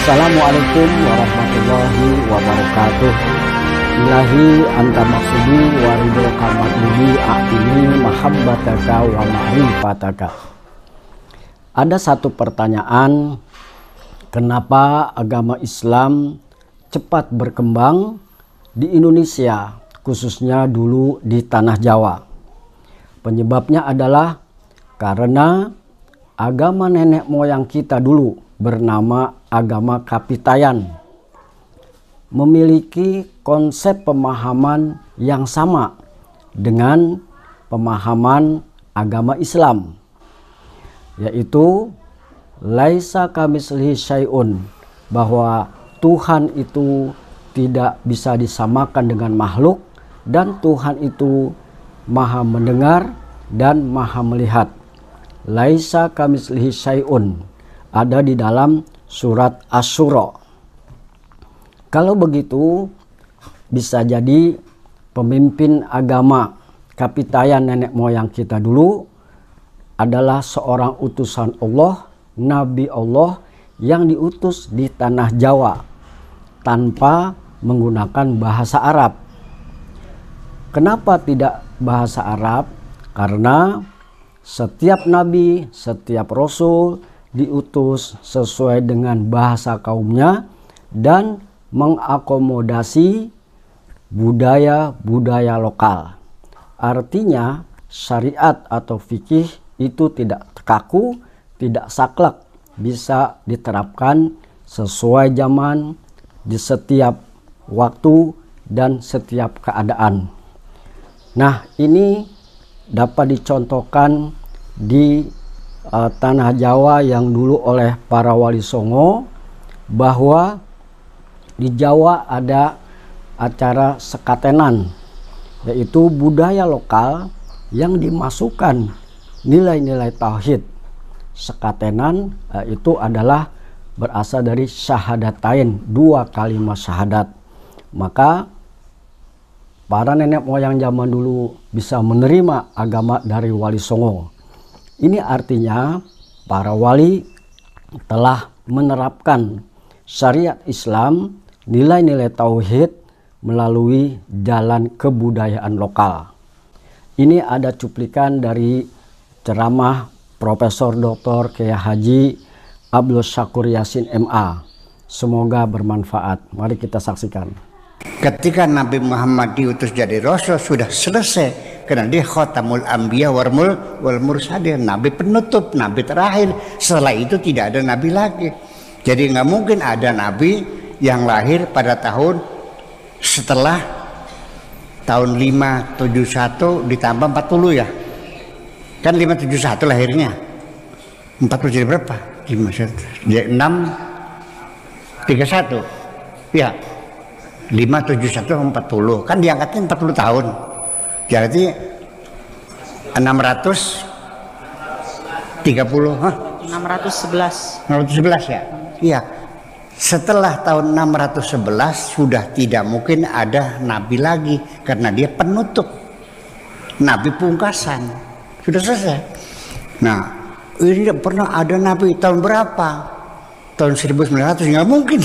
Assalamualaikum warahmatullahi wabarakatuh. Ilahi anta maksudi waridul kamatlubi a'tini mahabbataka wa ma'rifataka. Ada satu pertanyaan, kenapa agama Islam cepat berkembang di Indonesia, khususnya dulu di tanah Jawa? Penyebabnya adalah karena agama nenek moyang kita dulu bernama agama Kapitayan memiliki konsep pemahaman yang sama dengan pemahaman agama Islam, yaitu laisa kamitslihi syai'un, bahwa Tuhan itu tidak bisa disamakan dengan makhluk dan Tuhan itu maha mendengar dan maha melihat. Laisa kamitslihi syai'un ada di dalam surat Asy-Syura. Kalau begitu, bisa jadi pemimpin agama Kapitayan nenek moyang kita dulu adalah seorang utusan Allah, Nabi Allah yang diutus di tanah Jawa tanpa menggunakan bahasa Arab. Kenapa tidak bahasa Arab? Karena setiap nabi, setiap rasul diutus sesuai dengan bahasa kaumnya dan mengakomodasi budaya-budaya lokal. Artinya syariat atau fikih itu tidak kaku, tidak saklek, bisa diterapkan sesuai zaman di setiap waktu dan setiap keadaan. Nah, ini dapat dicontohkan di tanah Jawa yang dulu oleh para wali songo, bahwa di Jawa ada acara sekatenan, yaitu budaya lokal yang dimasukkan nilai-nilai tauhid. Sekatenan itu adalah berasal dari syahadatain, 2 kalimat syahadat. Maka para nenek moyang zaman dulu bisa menerima agama dari wali songo. Ini artinya para wali telah menerapkan syariat Islam, nilai-nilai tauhid melalui jalan kebudayaan lokal. Ini ada cuplikan dari ceramah Profesor Dr. Kiai Haji Abdul Syakur Yasin MA. Semoga bermanfaat. Mari kita saksikan. Ketika Nabi Muhammad diutus jadi Rasul sudah selesai, karena dia khatamul anbiya wal mursalin, Nabi penutup, Nabi terakhir. Setelah itu tidak ada Nabi lagi. Jadi nggak mungkin ada Nabi yang lahir pada tahun setelah tahun 571 ditambah 40 ya. Kan 571 lahirnya. 40 jadi berapa? 631. Ya. 571 40. Kan diangkatnya 40 tahun. Jadi 630, 611 ya. Iya. Setelah tahun 611 sudah tidak mungkin ada nabi lagi karena dia penutup. Nabi pungkasan. Sudah selesai. Nah, ini tidak pernah ada nabi tahun berapa? Tahun 1900 nggak mungkin.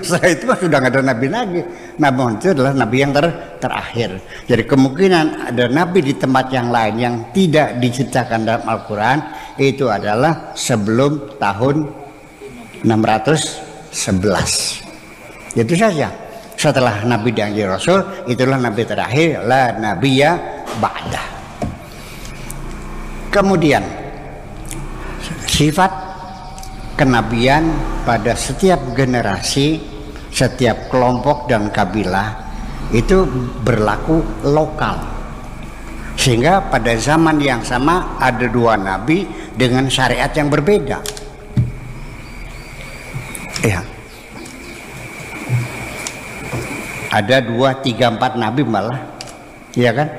Setelah itu sudah nggak ada nabi lagi. Nabi Muhammad itu adalah nabi yang terakhir. Jadi kemungkinan ada nabi di tempat yang lain yang tidak diceritakan dalam Al-Quran itu adalah sebelum tahun 611. Itu saja. Setelah nabi dan rasul, itulah nabi terakhir, la nabiyya ba'dah. Kemudian sifat kenabian pada setiap generasi, setiap kelompok dan kabilah itu berlaku lokal, sehingga pada zaman yang sama ada 2 nabi dengan syariat yang berbeda. Ya, ada 2, 3, 4 nabi malah, ya kan?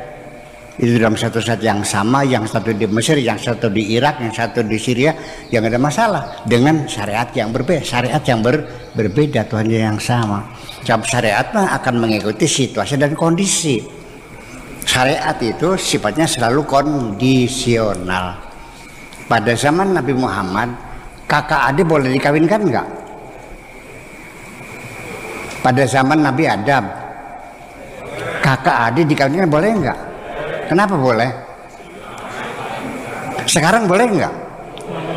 Itu dalam satu saat yang sama, yang satu di Mesir, yang satu di Irak, yang satu di Syria, yang ada masalah dengan syariat yang berbeda, berbeda, Tuhan yang sama. Sebab syariat akan mengikuti situasi dan kondisi. Syariat itu sifatnya selalu kondisional. Pada zaman Nabi Muhammad, kakak adik boleh dikawinkan enggak? Pada zaman Nabi Adam, kakak adik dikawinkan boleh enggak? Kenapa boleh? Sekarang boleh enggak?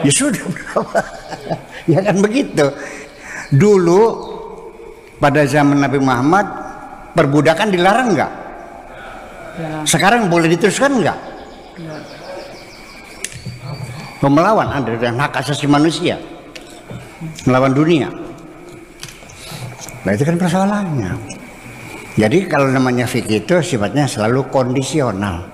Ya sudah, ya kan begitu. Dulu pada zaman Nabi Muhammad perbudakan dilarang enggak? Sekarang boleh diteruskan enggak? Melawan hak asasi manusia, melawan dunia. Nah itu kan persoalannya. Jadi kalau namanya fikih itu sifatnya selalu kondisional.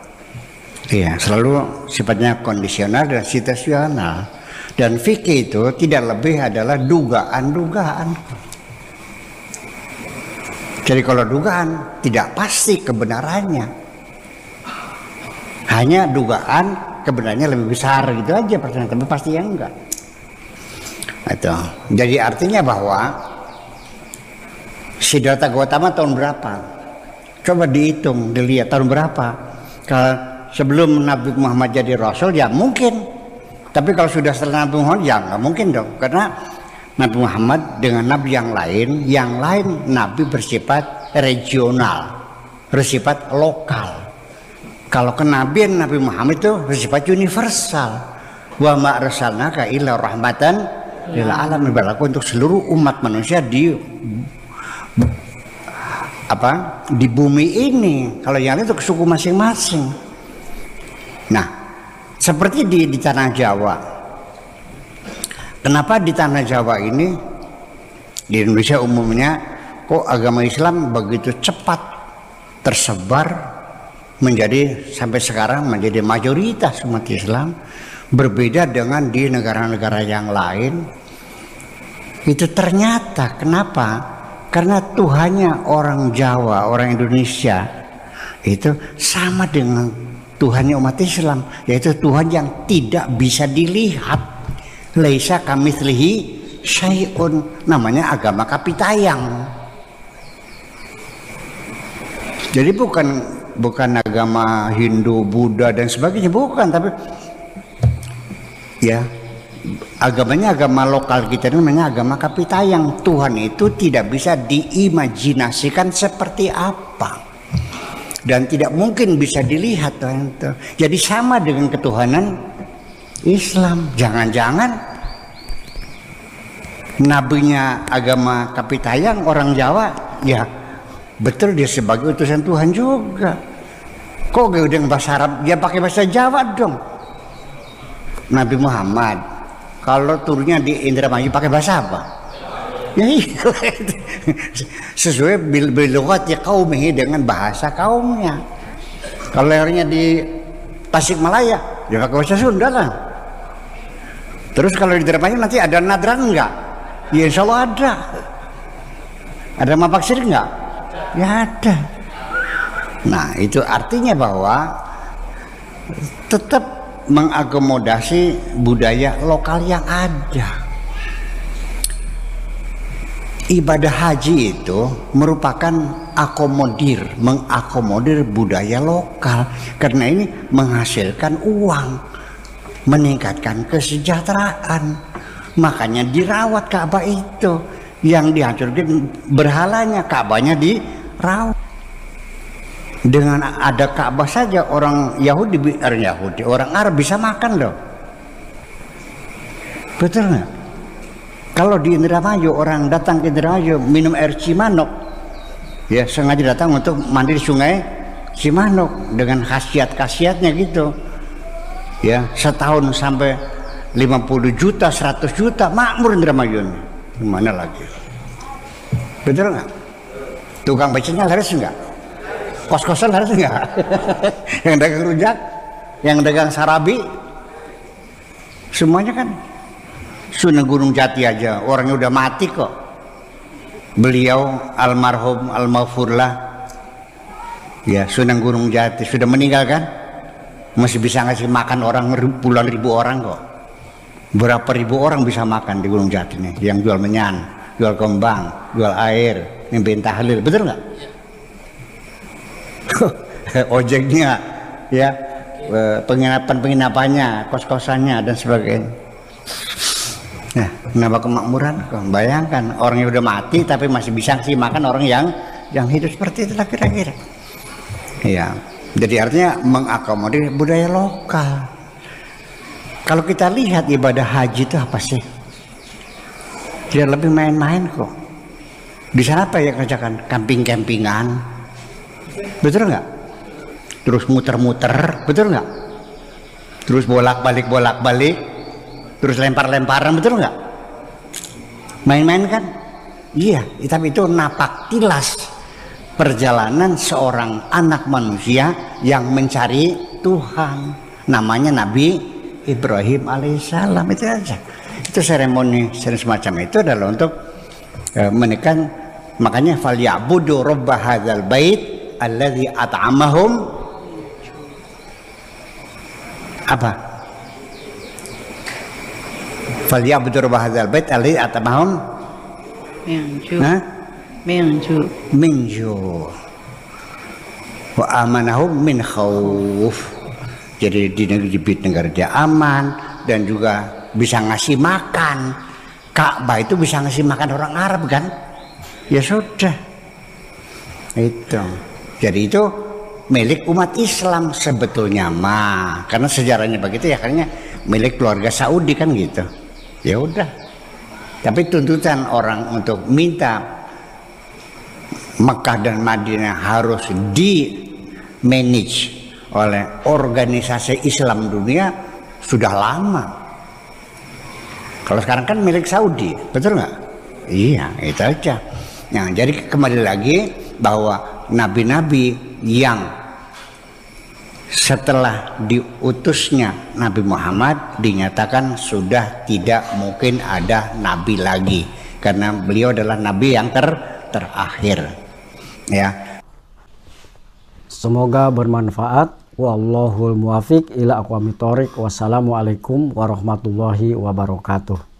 Iya, selalu sifatnya kondisional dan situasional. Dan fikih itu tidak lebih adalah dugaan-dugaan. Jadi kalau dugaan tidak pasti kebenarannya. Hanya dugaan kebenarannya lebih besar gitu aja pertanyaan, tapi pasti yang enggak. Itu. Jadi artinya bahwa Siddhartha Gautama tahun berapa? Coba dihitung, dilihat tahun berapa. Kalau sebelum Nabi Muhammad jadi Rasul ya mungkin. Tapi kalau sudah setelah Nabi Muhammad ya nggak mungkin dong. Karena Nabi Muhammad dengan Nabi yang lain Nabi bersifat regional, bersifat lokal. Kalau kenabian Nabi Muhammad itu bersifat universal. Wa ma arsalnaka illa rahmatan lil alamin, berlaku untuk seluruh umat manusia di bumi ini. Kalau yang lain itu ke suku masing-masing. Nah, seperti di tanah Jawa. Kenapa di tanah Jawa ini, di Indonesia umumnya, kok agama Islam begitu cepat tersebar menjadi sampai sekarang menjadi mayoritas umat Islam, berbeda dengan di negara-negara yang lain? Itu ternyata kenapa? Karena Tuhannya orang Jawa, orang Indonesia itu sama dengan Tuhannya umat Islam, yaitu Tuhan yang tidak bisa dilihat. Laisa kamitslihi syai'un, namanya agama kapitayang. Jadi bukan agama Hindu, Buddha dan sebagainya, bukan, tapi ya agamanya agama lokal kita ini namanya agama kapitayang. Tuhan itu tidak bisa diimajinasikan seperti apa dan tidak mungkin bisa dilihat Tuhan itu. Jadi sama dengan ketuhanan Islam. Jangan-jangan nabinya agama kapitayang orang Jawa, ya betul dia sebagai utusan Tuhan juga. Kok gak udah bahasa Arab, dia pakai bahasa Jawa dong. Nabi Muhammad kalau turunnya di Indramayu pakai bahasa apa? Ya sesuai bilugati qaumihi, dengan bahasa kaumnya. Kalau lahirnya di Tasikmalaya, dia pakai bahasa Sunda lah. Terus kalau di Indramayu nanti ada nadran enggak? Ya insya Allah ada. Ada mapaksir enggak? Ya ada. Nah itu artinya bahwa tetap mengakomodasi budaya lokal yang ada. Ibadah haji itu merupakan mengakomodir budaya lokal, karena ini menghasilkan uang, meningkatkan kesejahteraan. Makanya dirawat Ka'bah itu. Yang dihancurkan berhalanya, Ka'bahnya dirawat. Dengan ada Ka'bah saja orang orang Arab bisa makan loh. Betul nggak? Kalau di Indramayu, orang datang ke Indramayu minum air Cimanuk, ya sengaja datang untuk mandi di sungai Cimanuk dengan khasiat-khasiatnya gitu. Ya setahun sampai 50 juta, 100 juta makmur Indramayu. Gimana lagi? Betul nggak? Tukang becaknya harus nggak? Kos-kosan harus nggak? Yang dagang rujak, yang dagang sarabi, semuanya kan. Sunan Gunung Jati aja orangnya udah mati kok. Beliau almarhum almaghfurlah, ya Sunan Gunung Jati sudah meninggal kan, masih bisa ngasih makan orang puluhan ribu orang kok. Berapa ribu orang bisa makan di Gunung Jati nih, yang jual menyan, jual kembang, jual air, mimpin tahlil, betul nggak? Ojeknya, ya penginapannya, kos-kosannya dan sebagainya. Nah, kenapa kemakmuran? Bayangkan orang yang udah mati tapi masih bisa ngasih makan orang yang hidup seperti itu kira-kira. Ya, jadi artinya mengakomodir budaya lokal. Kalau kita lihat ibadah haji itu apa sih? Dia lebih main-main kok. Di sana apa yang kerjakan? Camping-campingan, betul nggak? Terus muter-muter, betul nggak? Terus bolak-balik, terus lempar-lemparan, betul nggak? Main-main kan? Iya, tapi itu napak tilas perjalanan seorang anak manusia yang mencari Tuhan. Namanya Nabi Ibrahim alaihissalam, itu aja. Itu seremoni semacam itu adalah untuk menekan, makanya falyabudu rabb hadzal bait alladzi at'amahum apa? Falyabudu rabb hadzal bait alladzi at'amahum min ju' wa amanahum min khauf. Jadi di negara dia aman dan juga bisa ngasih makan. Ka'bah itu bisa ngasih makan orang Arab kan? Ya sudah. Itu. Jadi itu milik umat Islam sebetulnya mah. Karena sejarahnya begitu ya, karena milik keluarga Saudi kan gitu. Ya udah. Tapi tuntutan orang untuk minta Mekah dan Madinah harus di manage oleh organisasi Islam dunia sudah lama. Kalau sekarang kan milik Saudi, betul nggak? Iya, itu aja. Nah, jadi kembali lagi bahwa nabi-nabi yang setelah diutusnya Nabi Muhammad dinyatakan sudah tidak mungkin ada nabi lagi karena beliau adalah nabi yang terakhir. Ya. Semoga bermanfaat. Wallahul muwafiq ila aqwamit thoriq. Wassalamualaikum warahmatullahi wabarakatuh.